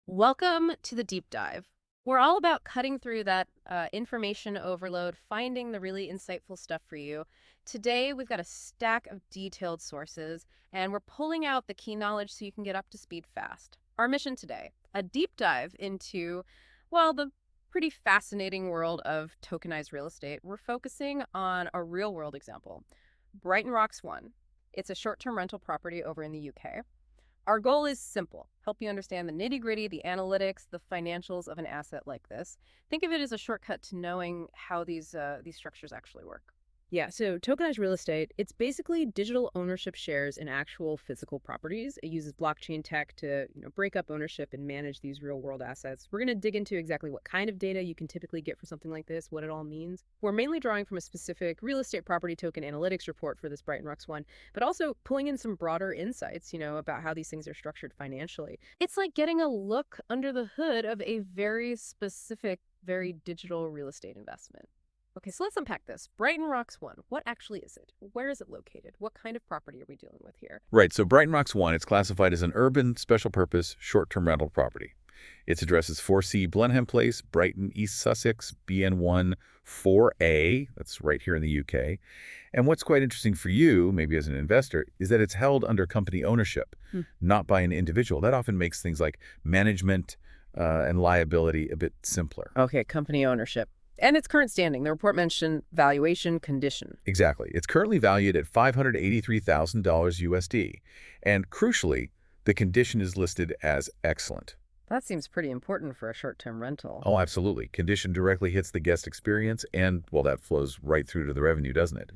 Welcome to the deep dive. We're all about cutting through that information overload, finding the really insightful stuff for you. Today, we've got a stack of detailed sources, and we're pulling out the key knowledge so you can get up to speed fast. Our mission today, a deep dive into, well, the pretty fascinating world of tokenized real estate. We're focusing on a real world example, Brighton ROX 1. It's a short-term rental property over in the UK. Our goal is simple: help you understand the nitty-gritty, the analytics, the financials of an asset like this. Think of it as a shortcut to knowing how these structures actually work. Yeah, so tokenized real estate, it's basically digital ownership shares in actual physical properties. It uses blockchain tech to, break up ownership and manage these real-world assets. We're going to dig into exactly what kind of data you can typically get for something like this, what it all means. We're mainly drawing from a specific real estate property token analytics report for this Brighton ROX one, but also pulling in some broader insights, about how these things are structured financially. It's like getting a look under the hood of a very specific, very digital real estate investment. Okay, so let's unpack this. Brighton ROX 1, what actually is it? Where is it located? What kind of property are we dealing with here? Right, so Brighton ROX 1, it's classified as an urban, special-purpose, short-term rental property. Its address is 4C Blenheim Place, Brighton, East Sussex, BN1 4A. That's right here in the UK. And what's quite interesting for you, maybe as an investor, is that it's held under company ownership, not by an individual. That often makes things like management and liability a bit simpler. Okay, company ownership. And its current standing. The report mentioned valuation condition. Exactly. It's currently valued at $583,000 USD. And crucially, the condition is listed as excellent. That seems pretty important for a short-term rental. Oh, absolutely. Condition directly hits the guest experience, and, well, that flows right through to the revenue, doesn't it?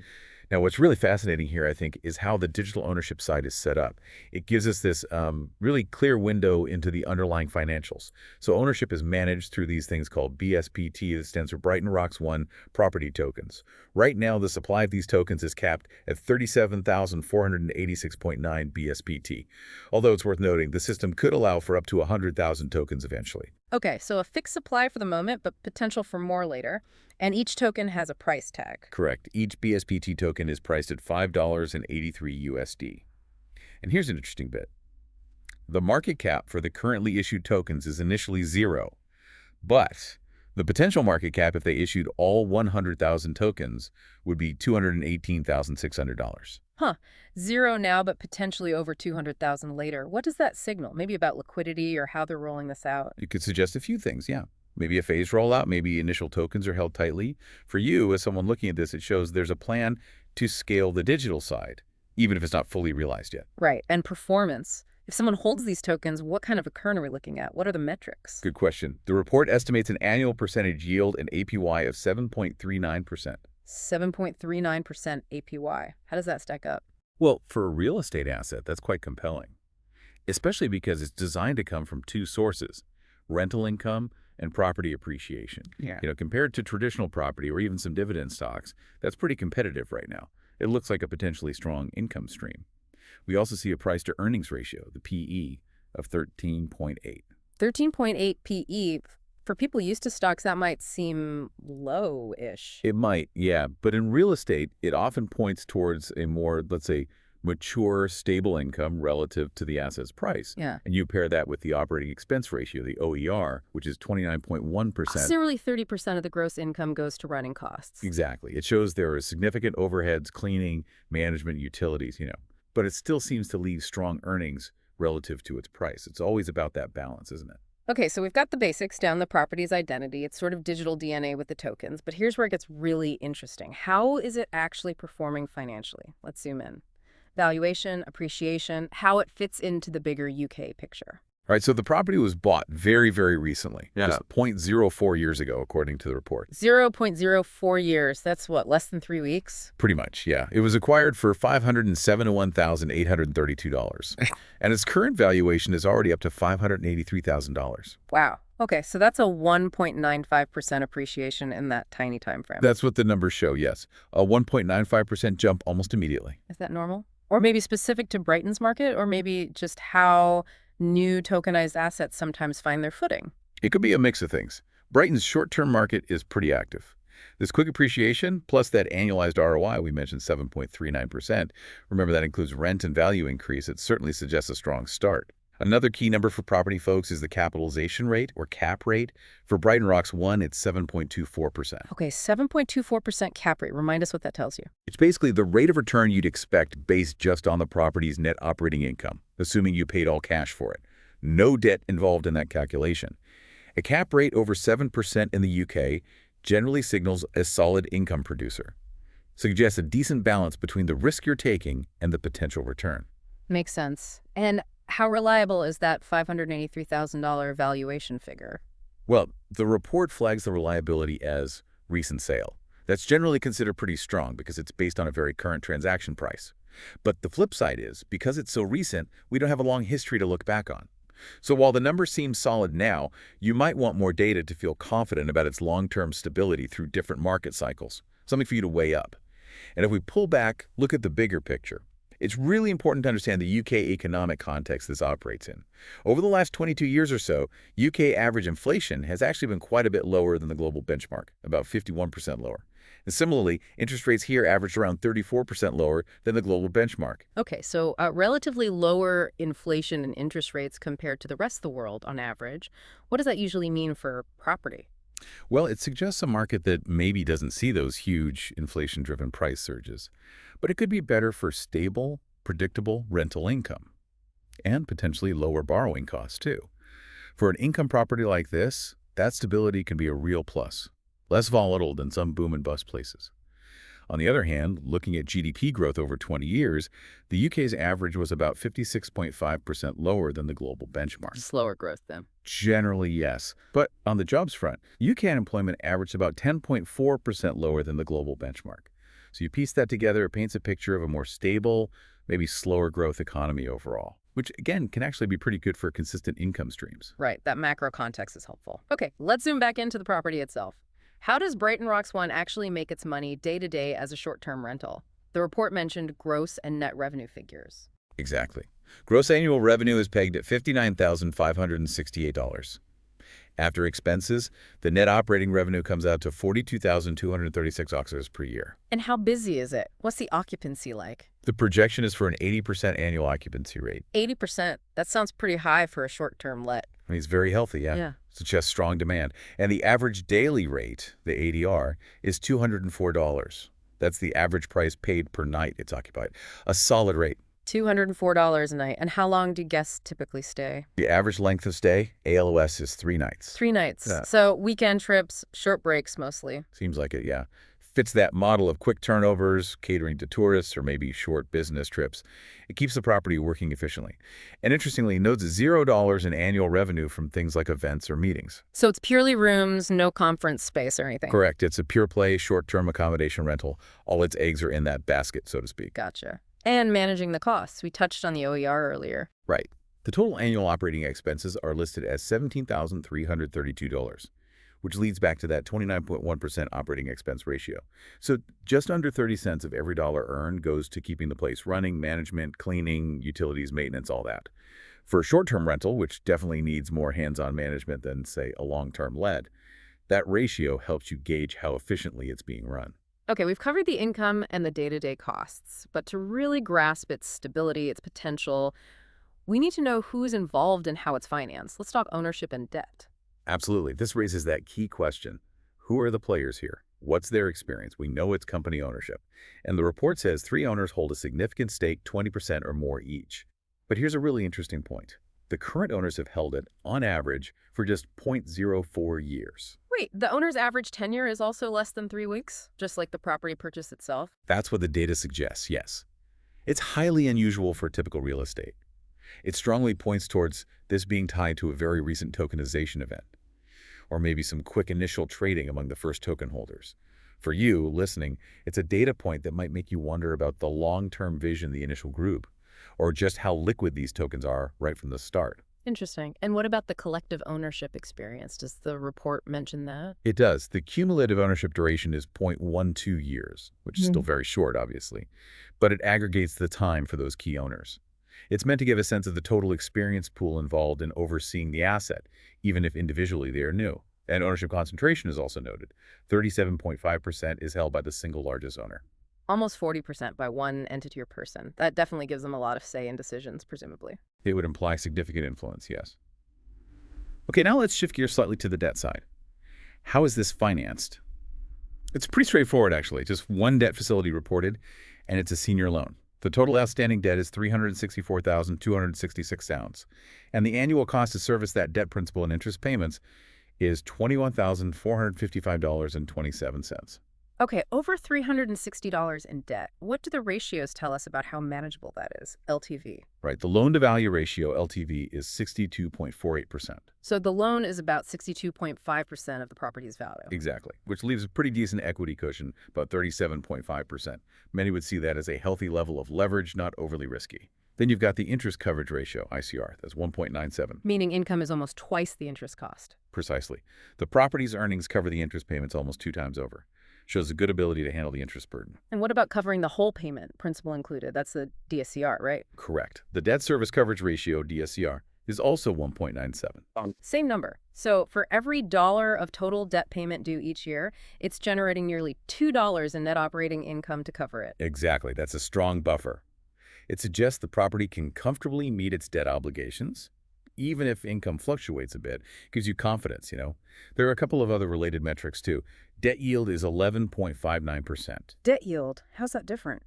Now, what's really fascinating here, I think, is how the digital ownership side is set up. It gives us this really clear window into the underlying financials. So ownership is managed through these things called BSPT, that stands for Brighton ROX 1 property tokens. Right now, the supply of these tokens is capped at 37,486.9 BSPT. Although it's worth noting, the system could allow for up to 100,000 tokens eventually. Okay, so a fixed supply for the moment, but potential for more later. And each token has a price tag. Correct. Each BSPT token is priced at $5.83 USD. And here's an interesting bit. The market cap for the currently issued tokens is initially zero, but the potential market cap if they issued all 100,000 tokens would be $218,600. Huh. Zero now, but potentially over 200,000 later. What does that signal? Maybe about liquidity or how they're rolling this out? You could suggest a few things, yeah. Maybe a phased rollout, maybe initial tokens are held tightly. For you, as someone looking at this, it shows there's a plan to scale the digital side, even if it's not fully realized yet. Right. And performance. If someone holds these tokens, what kind of return are we looking at? What are the metrics? Good question. The report estimates an annual percentage yield and APY of 7.39%. 7.39% APY. How does that stack up? Well, for a real estate asset, that's quite compelling, especially because it's designed to come from two sources: rental income and property appreciation. Yeah. Compared to traditional property or even some dividend stocks, that's pretty competitive right now. It looks like a potentially strong income stream. We also see a price-to-earnings ratio, the PE, of 13.8. 13.8 PE. For people used to stocks, that might seem low-ish. It might, yeah. But in real estate, it often points towards a more, let's say, mature, stable income relative to the asset's price. Yeah. And you pair that with the operating expense ratio, the OER, which is 29.1%. Nearly 30% of the gross income goes to running costs. Exactly. It shows there are significant overheads, cleaning, management, utilities, But it still seems to leave strong earnings relative to its price. It's always about that balance, isn't it? Okay, so we've got the basics down, the property's identity. It's sort of digital DNA with the tokens. But here's where it gets really interesting. How is it actually performing financially? Let's zoom in. Valuation, appreciation, how it fits into the bigger UK picture. All right, so the property was bought very, very recently, just 0.04 years ago, according to the report. 0.04 years. That's what, less than 3 weeks? Pretty much, yeah. It was acquired for $571,832. And its current valuation is already up to $583,000. Wow. Okay, so that's a 1.95% appreciation in that tiny time frame. That's what the numbers show, yes. A 1.95% jump almost immediately. Is that normal? Or maybe specific to Brighton's market, or maybe just how new tokenized assets sometimes find their footing? It could be a mix of things. Brighton's short-term market is pretty active. This quick appreciation, plus that annualized ROI we mentioned, 7.39%. Remember, that includes rent and value increase. It certainly suggests a strong start. Another key number for property folks is the capitalization rate, or cap rate. For Brighton ROX 1, it's 7.24%. Okay, 7.24% cap rate. Remind us what that tells you. It's basically the rate of return you'd expect based just on the property's net operating income, assuming you paid all cash for it. No debt involved in that calculation. A cap rate over 7% in the UK generally signals a solid income producer. Suggests a decent balance between the risk you're taking and the potential return. Makes sense. And how reliable is that $583,000 valuation figure? Well, the report flags the reliability as recent sale. That's generally considered pretty strong because it's based on a very current transaction price. But the flip side is, because it's so recent, we don't have a long history to look back on. So while the number seems solid now, you might want more data to feel confident about its long-term stability through different market cycles, something for you to weigh up. And if we pull back, look at the bigger picture. It's really important to understand the UK economic context this operates in. Over the last 22 years or so, UK average inflation has actually been quite a bit lower than the global benchmark, about 51% lower. And similarly, interest rates here averaged around 34% lower than the global benchmark. Okay, so relatively lower inflation and interest rates compared to the rest of the world on average. What does that usually mean for property? Well, it suggests a market that maybe doesn't see those huge inflation-driven price surges, but it could be better for stable, predictable rental income and potentially lower borrowing costs too. For an income property like this, that stability can be a real plus, less volatile than some boom and bust places. On the other hand, looking at GDP growth over 20 years, the UK's average was about 56.5% lower than the global benchmark. Slower growth then. Generally, yes. But on the jobs front, UK unemployment averaged about 10.4% lower than the global benchmark. So you piece that together, it paints a picture of a more stable, maybe slower growth economy overall, which again can actually be pretty good for consistent income streams. Right, that macro context is helpful. Okay, let's zoom back into the property itself. How does Brighton ROX 1 actually make its money day-to-day as a short-term rental? The report mentioned gross and net revenue figures. Exactly. Gross annual revenue is pegged at $59,568. After expenses, the net operating revenue comes out to $42,236 per year. And how busy is it? What's the occupancy like? The projection is for an 80% annual occupancy rate. 80%? That sounds pretty high for a short-term let. I mean, it's very healthy, yeah. Yeah. Suggests strong demand. And the average daily rate, the ADR, is $204. That's the average price paid per night it's occupied. A solid rate. $204 a night. And how long do guests typically stay? The average length of stay, ALOS, is 3 nights. 3 nights. Yeah. So weekend trips, short breaks mostly. Seems like it, yeah. Fits that model of quick turnovers, catering to tourists, or maybe short business trips. It keeps the property working efficiently. And interestingly, notes $0 in annual revenue from things like events or meetings. So it's purely rooms, no conference space or anything? Correct. It's a pure play, short-term accommodation rental. All its eggs are in that basket, so to speak. Gotcha. And managing the costs. We touched on the OER earlier. Right. The total annual operating expenses are listed as $17,332. Which leads back to that 29.1% operating expense ratio. So just under 30 cents of every dollar earned goes to keeping the place running, management, cleaning, utilities, maintenance, all that. For a short-term rental, which definitely needs more hands-on management than, say, a long-term let, that ratio helps you gauge how efficiently it's being run. Okay, we've covered the income and the day-to-day costs, but to really grasp its stability, its potential, we need to know who's involved and how it's financed. Let's talk ownership and debt. Absolutely. This raises that key question. Who are the players here? What's their experience? We know it's company ownership. And the report says 3 owners hold a significant stake, 20% or more each. But here's a really interesting point. The current owners have held it, on average, for just 0.04 years. Wait, the owner's average tenure is also less than 3 weeks, just like the property purchase itself? That's what the data suggests, yes. It's highly unusual for typical real estate. It strongly points towards this being tied to a very recent tokenization event, or maybe some quick initial trading among the first token holders. For you, listening, it's a data point that might make you wonder about the long-term vision of the initial group, or just how liquid these tokens are right from the start. Interesting. And what about the collective ownership experience? Does the report mention that? It does. The cumulative ownership duration is 0.12 years, which is still very short, obviously, but it aggregates the time for those key owners. It's meant to give a sense of the total experience pool involved in overseeing the asset, even if individually they are new. And ownership concentration is also noted. 37.5% is held by the single largest owner. Almost 40% by one entity or person. That definitely gives them a lot of say in decisions, presumably. It would imply significant influence, yes. Okay, now let's shift gears slightly to the debt side. How is this financed? It's pretty straightforward, actually. Just one debt facility reported, and it's a senior loan. The total outstanding debt is £364,266, and the annual cost to service that debt principal and interest payments is $21,455.27. Okay, over $360 in debt. What do the ratios tell us about how manageable that is, LTV? Right, the loan-to-value ratio, LTV, is 62.48%. So the loan is about 62.5% of the property's value. Exactly, which leaves a pretty decent equity cushion, about 37.5%. Many would see that as a healthy level of leverage, not overly risky. Then you've got the interest coverage ratio, ICR, that's 1.97. Meaning income is almost twice the interest cost. Precisely. The property's earnings cover the interest payments almost 2 times over. Shows a good ability to handle the interest burden. And what about covering the whole payment, principal included? That's the DSCR, right? Correct. The debt service coverage ratio, DSCR, is also 1.97. Same number. So for every dollar of total debt payment due each year, it's generating nearly $2 in net operating income to cover it. Exactly. That's a strong buffer. It suggests the property can comfortably meet its debt obligations, even if income fluctuates a bit. Gives you confidence, There are a couple of other related metrics, too. Debt yield is 11.59%. Debt yield, how's that different?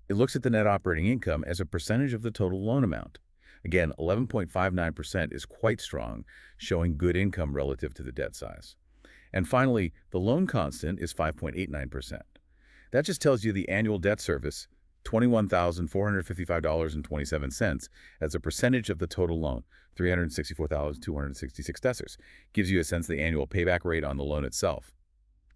It looks at the net operating income as a percentage of the total loan amount. Again, 11.59% is quite strong, showing good income relative to the debt size. And finally, the loan constant is 5.89%. That just tells you the annual debt service, $21,455.27, as a percentage of the total loan, $364,266, gives you a sense of the annual payback rate on the loan itself.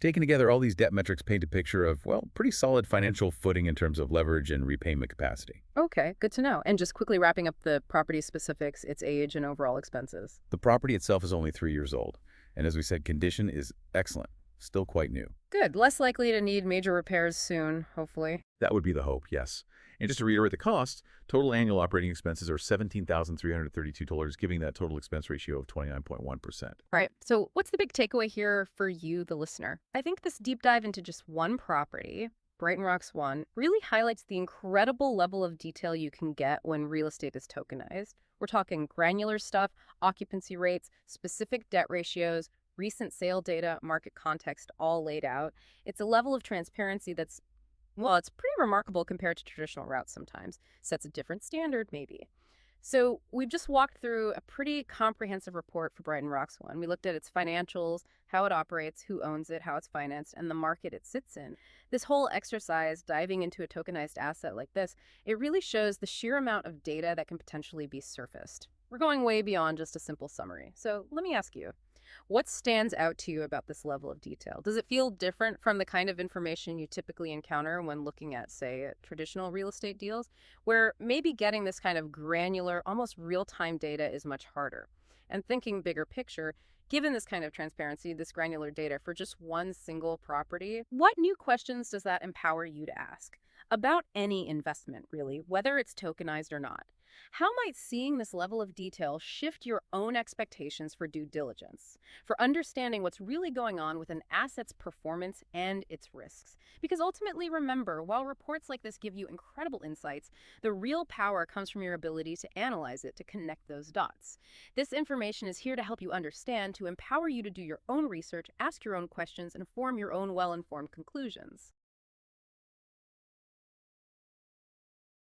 Taken together, all these debt metrics paint a picture of, well, pretty solid financial footing in terms of leverage and repayment capacity. Okay, good to know. And just quickly wrapping up the property specifics, its age and overall expenses. The property itself is only 3 years old, and as we said, condition is excellent, still quite new. Good. Less likely to need major repairs soon, hopefully. That would be the hope, yes. And just to reiterate the cost, total annual operating expenses are $17,332, giving that total expense ratio of 29.1%. Right. So what's the big takeaway here for you, the listener? I think this deep dive into just one property, Brighton ROX 1, really highlights the incredible level of detail you can get when real estate is tokenized. We're talking granular stuff, occupancy rates, specific debt ratios, recent sale data, market context, all laid out. It's a level of transparency that's, well, it's pretty remarkable compared to traditional routes sometimes. Sets a different standard, maybe. So we've just walked through a pretty comprehensive report for Brighton ROX 1. We looked at its financials, how it operates, who owns it, how it's financed, and the market it sits in. This whole exercise, diving into a tokenized asset like this, it really shows the sheer amount of data that can potentially be surfaced. We're going way beyond just a simple summary. So let me ask you, what stands out to you about this level of detail? Does it feel different from the kind of information you typically encounter when looking at, say, traditional real estate deals, where maybe getting this kind of granular, almost real-time data is much harder? And thinking bigger picture, given this kind of transparency, this granular data for just one single property, what new questions does that empower you to ask? About any investment, really, whether it's tokenized or not. How might seeing this level of detail shift your own expectations for due diligence, for understanding what's really going on with an asset's performance and its risks? Because ultimately, remember, while reports like this give you incredible insights, the real power comes from your ability to analyze it, to connect those dots. This information is here to help you understand, to empower you to do your own research, ask your own questions, and form your own well-informed conclusions.